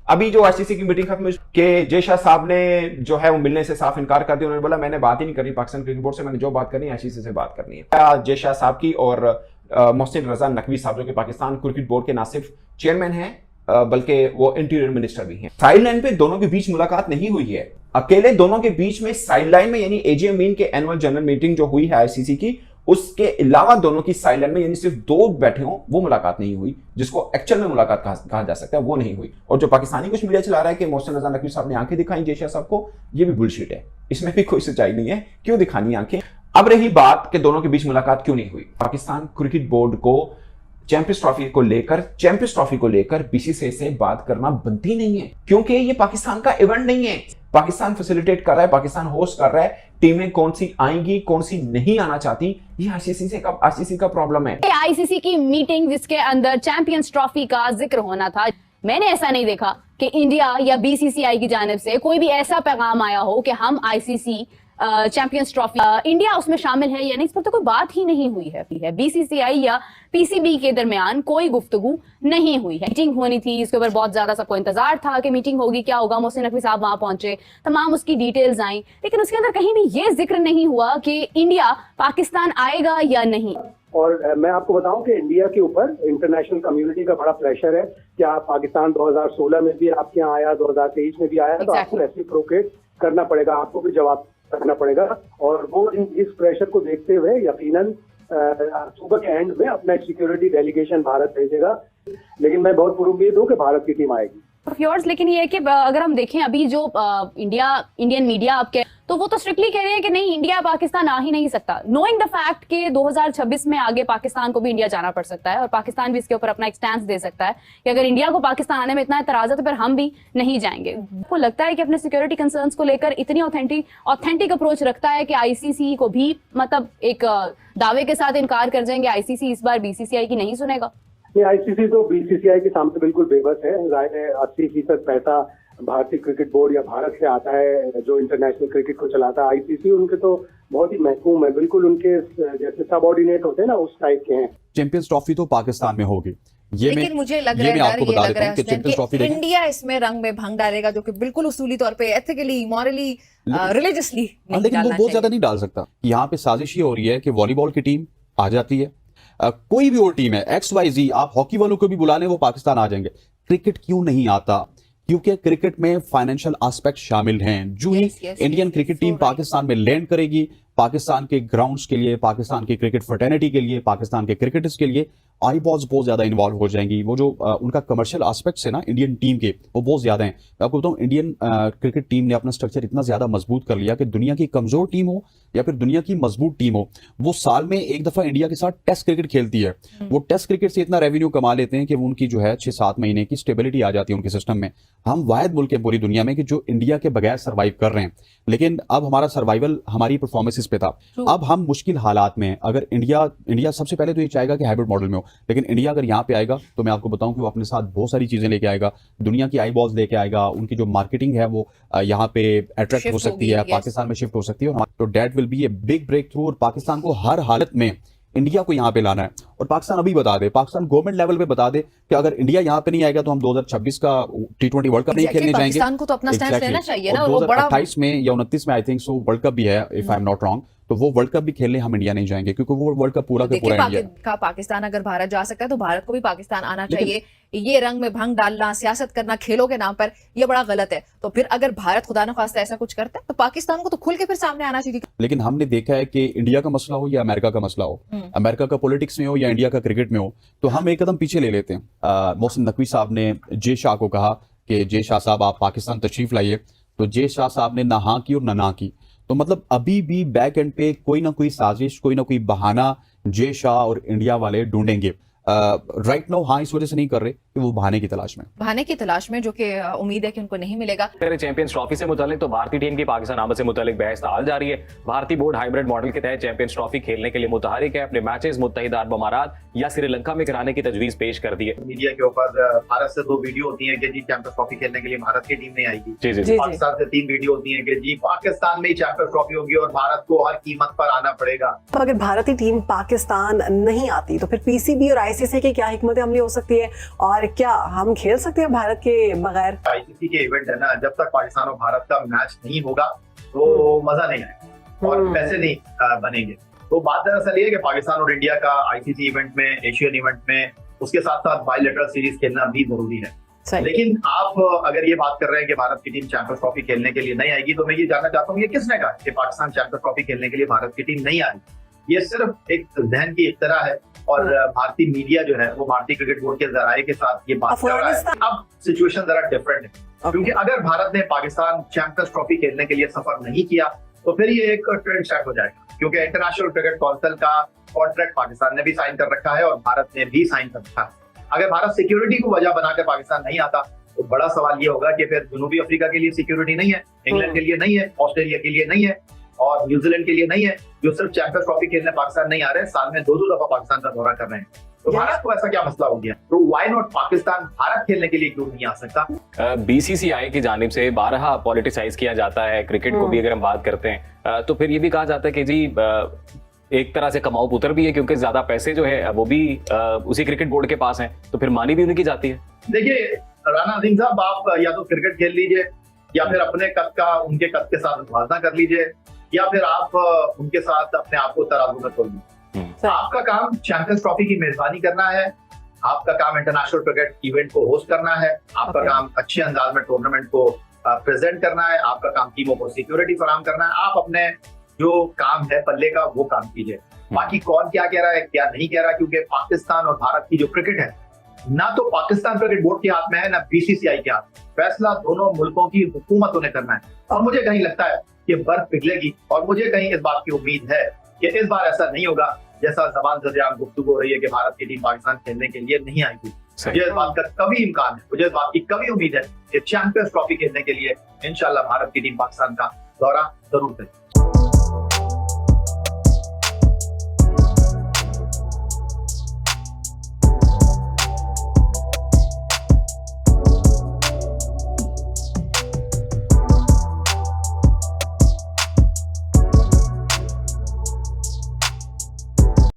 अभी जो आईसीसी की मीटिंग खत्म के जय शाह साहब ने जो है वो मिलने से साफ इनकार कर दिया। उन्होंने बोला मैंने बात ही नहीं करी पाकिस्तान क्रिकेट बोर्ड से, मैंने जो बात करनी है आईसीसी से बात करनी है। जय शाह साहब की और मोहसिन रजा नकवी साहब जो कि पाकिस्तान क्रिकेट बोर्ड के ना सिर्फ चेयरमैन हैं बल्कि वो इंटीरियर मिनिस्टर भी हैं। साइडलाइन पे दोनों के बीच मुलाकात नहीं हुई है, अकेले दोनों के बीच में साइडलाइन में यानी एजीएम मीन के एनुअल जनरल मीटिंग जो हुई है आईसीसी की, उसके अलावा दोनों की साइडलाइन में यानी सिर्फ दो बैठे हों वो मुलाकात नहीं हुई, जिसको एक्चुअल में मुलाकात कहा जा सकता है, वो नहीं हुई। और जो पाकिस्तानी कुछ मीडिया चला रहा है कि मोहसिन रजा नकवी साहब ने आंखें दिखाई जय शाह साहब को, ये भी बुलशिट है, इसमें भी कोई सच्चाई नहीं है। क्यों दिखानी आंखें? अब रही बात कि दोनों के बीच मुलाकात क्यों नहीं हुई। पाकिस्तान क्रिकेट बोर्ड को चैंपियंस ट्रॉफी को लेकर बीसीसीआई से बात करना बनती नहीं है, क्योंकि ये पाकिस्तान का इवेंट नहीं है। पाकिस्तान फैसिलिटेट कर रहा है, पाकिस्तान होस्ट कर रहा है, टीमें कौन सी आएंगी कौन सी नहीं आना चाहती, ये आईसीसी का प्रॉब्लम है। आईसीसी की मीटिंग जिसके अंदर चैंपियंस ट्रॉफी का जिक्र होना था, मैंने ऐसा नहीं देखा कि इंडिया या बीसीसीआई की जानिब से कोई भी ऐसा पैगाम आया हो कि हम आईसीसी चैंपियंस ट्रॉफी इंडिया उसमें शामिल है या नहीं, इस पर तो कोई बात ही नहीं हुई है। बीसीसीआई या पीसीबी के दरमियान कोई गुफ्तगू नहीं हुई है। मीटिंग होनी थी, इसके ऊपर बहुत ज्यादा सबको इंतजार था कि मीटिंग होगी, क्या होगा। मोहसिन नकवी साहब वहां पहुंचे, तमाम उसकी डिटेल्स आई, लेकिन उसके अंदर कहीं भी ये जिक्र नहीं हुआ कि इंडिया पाकिस्तान आएगा या नहीं। और मैं आपको बताऊं कि इंडिया के ऊपर इंटरनेशनल कम्युनिटी का बड़ा प्रेशर है कि आप पाकिस्तान 2016 में भी आपके यहाँ आया, 2023 में भी आया, तो आपको रेसिप्रोकेट करना पड़ेगा, आपको भी जवाब रखना पड़ेगा। और वो इस प्रेशर को देखते हुए यकीनन अक्टूबर के एंड में अपना एक सिक्योरिटी डेलीगेशन भारत भेजेगा, लेकिन मैं बहुत पुरुम्मीद हूँ कि भारत की टीम आएगी। लेकिन ये है कि अगर हम देखें अभी जो इंडियन मीडिया आपके, तो वो तो स्ट्रिक्टली कह रहे हैं कि नहीं, इंडिया पाकिस्तान आ ही नहीं सकता, नोइंग द फैक्ट कि 2026 में आगे पाकिस्तान को भी इंडिया जाना पड़ सकता है और पाकिस्तान भी इसके ऊपर अपना एक स्टैंड दे सकता है कि अगर इंडिया को पाकिस्तान आने में इतना एतराज है तो फिर हम भी नहीं जाएंगे। आपको लगता है कि अपने सिक्योरिटी कंसर्न्स को लेकर इतनी ऑथेंटिक अप्रोच रखता है कि आईसीसी को भी मतलब एक दावे के साथ इनकार कर जाएंगे, आईसीसी इस बार बीसीसीआई की नहीं सुनेगा? ये आईसीसी तो बीसीसीआई के सामने बिल्कुल बेबस है। जाहिर है 80% पैसा भारतीय क्रिकेट बोर्ड या भारत से आता है जो इंटरनेशनल क्रिकेट को चलाता है। आईसीसी उनके तो बहुत ही महकूम है, बिल्कुल उनके जैसे सबऑर्डिनेट होते हैं ना, उस टाइप के हैं। चैंपियंस ट्रॉफी तो पाकिस्तान में होगी, लेकिन मुझे लग रहा है कि चैंपियंस ट्रॉफी इंडिया इसमें रंग में भंग डालेगा, जो कि बिल्कुल उसूली तौर पे, एथिकली, मॉरली, रिलीजियसली नहीं, लेकिन वो बहुत ज्यादा नहीं डाल सकता। यहाँ पे साजिश ये हो रही है कि वॉलीबॉल की टीम आ जाती है, कोई भी और टीम है XYZ, आप हॉकी वालों को भी बुला लें वो पाकिस्तान आ जाएंगे। क्रिकेट क्यों नहीं आता? क्योंकि क्रिकेट में फाइनेंशियल एस्पेक्ट शामिल हैं। जो ही इंडियन क्रिकेट टीम पाकिस्तान में लैंड करेगी, पाकिस्तान के ग्राउंड्स के लिए, पाकिस्तान की क्रिकेट फ्रेटर्निटी के लिए, पाकिस्तान के क्रिकेटर्स के लिए आईबॉल्स बहुत ज्यादा इन्वॉल्व हो जाएंगी। वो जो उनका कमर्शियल एस्पेक्ट्स है ना इंडियन टीम के, वो बहुत ज्यादा हैं। मैं आपको बताऊं, इंडियन क्रिकेट टीम ने अपना स्ट्रक्चर इतना ज्यादा मजबूत कर लिया कि दुनिया की कमजोर टीम हो या फिर दुनिया की मजबूत टीम हो, वो साल में एक दफा इंडिया के साथ टेस्ट क्रिकेट खेलती है। वो टेस्ट क्रिकेट से इतना रेवेन्यू कमा लेते हैं कि वो उनकी जो है 6-7 महीने की स्टेबिलिटी आ जाती है उनके सिस्टम में। हम वाहिद मुल्क है पूरी दुनिया में कि जो इंडिया के बगैर सर्वाइव कर रहे हैं, लेकिन अब हमारा सर्वाइवल हमारी परफॉर्मेंसेस पे था। अब हम मुश्किल हालात में, अगर इंडिया सबसे पहले तो ये चाहेगा कि हाइब्रिड मॉडल में हो, लेकिन इंडिया अगर यहाँ पे आएगा तो मैं आपको बताऊं कि वो अपने साथ बहुत सारी चीजें लेके आएगा, दुनिया की आई बॉल्स लेके आएगा, उनकी जो मार्केटिंग है वो यहाँ पे अट्रैक्ट हो सकती है, पाकिस्तान में शिफ्ट हो सकती है, तो that will be a big breakthrough. और पाकिस्तान को हर हालत में इंडिया को यहाँ पे लाना है। और पाकिस्तान अभी बता दे, पाकिस्तान गवर्नमेंट लेवल पे बता दे कि अगर इंडिया यहाँ पे नहीं आएगा तो हम 2026 का T20 वर्ल्ड कप नहीं खेलने जाएंगे। पाकिस्तान को तो अपना स्टैंड लेना चाहिए ना। 2028 में या 29 में I think so world cup भी है, if I am not wrong, तो वो वर्ल्ड कप भी खेलने हम इंडिया नहीं जाएंगे, क्योंकि वो वर्ल्ड कप पूरा का पूरा इंडिया का। पाकिस्तान अगर भारत जा सकता है तो भारत को भी पाकिस्तान आना चाहिए। ये रंग में भंग डालना, सियासत करना खेलों के नाम पर, ये बड़ा गलत है। तो फिर अगर भारत खुदा न खास्ता ऐसा कुछ करता है तो पाकिस्तान को तो खुल के फिर सामने आना चाहिए। लेकिन हमने देखा है कि इंडिया का मसला हो या अमेरिका का मसला हो, अमेरिका का पॉलिटिक्स में हो या इंडिया का क्रिकेट में हो, तो हम एक कदम पीछे ले लेते हैं। मोहसिन नकवी साहब ने जय शाह को कहा कि जय शाह साहब आप पाकिस्तान तशरीफ लाइए, तो जय शाह साहब ने ना हाँ की और ना की। तो मतलब अभी भी बैक एंड पे कोई ना कोई साजिश, कोई ना कोई बहाना जय शाह और इंडिया वाले ढूंढेंगे। राइट नाउ हाँ इस वजह से नहीं कर रहे कि वो बहाने की तलाश में जो कि उम्मीद है कि उनको नहीं मिलेगा। चैंपियंस ट्रॉफी से मुतालिक तो भारतीय टीम की पाकिस्तान आमद से मुतालिक बहस ताल जारी है। भारतीय बोर्ड हाइब्रिड मॉडल के तहत चैंपियंस ट्रॉफी खेलने के लिए मुतहरिक है। अपने मैचेस मुत्तहिदा अरब अमारात या श्रीलंका में कराने की तजवीज पेश कर दी है। मीडिया के ऊपर भारत से 2 वीडियो होती है कि जी चैंपियंस ट्रॉफी खेलने के लिए भारत की टीम नहीं आएगी। पाकिस्तान से 3 वीडियो होती है कि जी पाकिस्तान में ही चैंपियंस ट्रॉफी होगी और भारत को हर कीमत पर आना पड़ेगा। तो अगर भारतीय टीम पाकिस्तान नहीं आती तो फिर पीसीबी और आईसीसी की क्या हिकमत अमली हो सकती है और क्या हम खेल सकते हैं भारत के बगैर? आईसीसी के इवेंट है ना, जब तक पाकिस्तान और भारत का मैच नहीं होगा तो मजा नहीं आएगा और पैसे नहीं बनेंगे। तो बात दरअसल ये है कि पाकिस्तान और इंडिया का आईसीसी इवेंट में, एशियन इवेंट में, उसके साथ साथ बायलैटरल सीरीज खेलना भी जरूरी है। लेकिन आप अगर ये बात कर रहे हैं कि भारत की टीम चैंपियंस ट्रॉफी खेलने के लिए नहीं आएगी, तो मैं ये जानना चाहता हूँ ये किसने कहा कि पाकिस्तान चैंपियंस ट्रॉफी खेलने के लिए भारत की टीम नहीं आएगी? ये सिर्फ एक जहन की इख्तरा है और भारतीय मीडिया जो है वो भारतीय क्रिकेट बोर्ड के जराये के साथ ये बात कर रहा है। अब सिचुएशन जरा डिफरेंट है, क्योंकि अगर भारत ने पाकिस्तान चैंपियंस ट्रॉफी खेलने के लिए सफर नहीं किया तो फिर ये एक ट्रेंड सेट हो जाएगा, क्योंकि इंटरनेशनल क्रिकेट काउंसिल का कॉन्ट्रैक्ट पाकिस्तान ने भी साइन कर रखा है और भारत ने भी साइन कर रखा है। अगर भारत सिक्योरिटी को वजह बनाकर पाकिस्तान नहीं आता तो बड़ा सवाल ये होगा कि फिर जनूबी अफ्रीका के लिए सिक्योरिटी नहीं है, इंग्लैंड के लिए नहीं है, ऑस्ट्रेलिया के लिए नहीं है और न्यूजीलैंड के लिए नहीं है, जो सिर्फ चैंपियंस ट्रॉफी खेलने पाकिस्तान नहीं आ रहे, साल में 2-2 दफा पाकिस्तान का दौरा कर रहे हैं। तो भारत को ऐसा क्या मसला हो गया? तो व्हाई नॉट पाकिस्तान भारत खेलने के लिए क्यों नहीं आ सकता? बीसीसीआई की जानिब से बारहा पॉलिटिसाइज किया जाता है क्रिकेट को भी। अगर हम बात करते हैं तो फिर ये भी कहा जाता है कि जी एक तरह से कमाऊ पुत्र भी है, क्योंकि ज्यादा पैसे जो है वो भी उसी क्रिकेट बोर्ड के पास हैं, तो फिर मानी भी उन्हीं की जाती है। देखिए राना अजीम साहब, आप या तो क्रिकेट खेल लीजिए या फिर अपने कद का उनके कद के साथ मुवाजना कर लीजिए या फिर आप उनके साथ अपने आप को तराजू में तोल लीजिए। आपका काम चैंपियंस ट्रॉफी की मेजबानी करना है, आपका काम इंटरनेशनल क्रिकेट इवेंट को होस्ट करना है, आपका काम अच्छे अंदाज में टूर्नामेंट को प्रेजेंट करना है, आपका काम टीमों को सिक्योरिटी फराहम करना है। आप अपने जो काम है पल्ले का वो काम कीजिए। बाकी कौन क्या कह रहा है क्या नहीं कह रहा, क्योंकि पाकिस्तान और भारत की जो क्रिकेट है ना तो पाकिस्तान क्रिकेट बोर्ड के हाथ में है ना बीसीसीआई के हाथ में। फैसला दोनों मुल्कों की हुकूमतों ने करना है और मुझे कहीं लगता है कि बर्फ पिघलेगी और मुझे कहीं इस बात की उम्मीद है कि इस बार ऐसा नहीं होगा जैसा ज़बान ज़रियान गुफ्तगू हो रही है कि भारत की टीम पाकिस्तान खेलने के लिए नहीं आएगी। मुझे इस बात का कभी इम्कान है, मुझे इस बात की कभी उम्मीद है कि चैंपियंस ट्रॉफी खेलने के लिए इंशाल्लाह भारत की टीम पाकिस्तान का दौरा जरूर करेगी।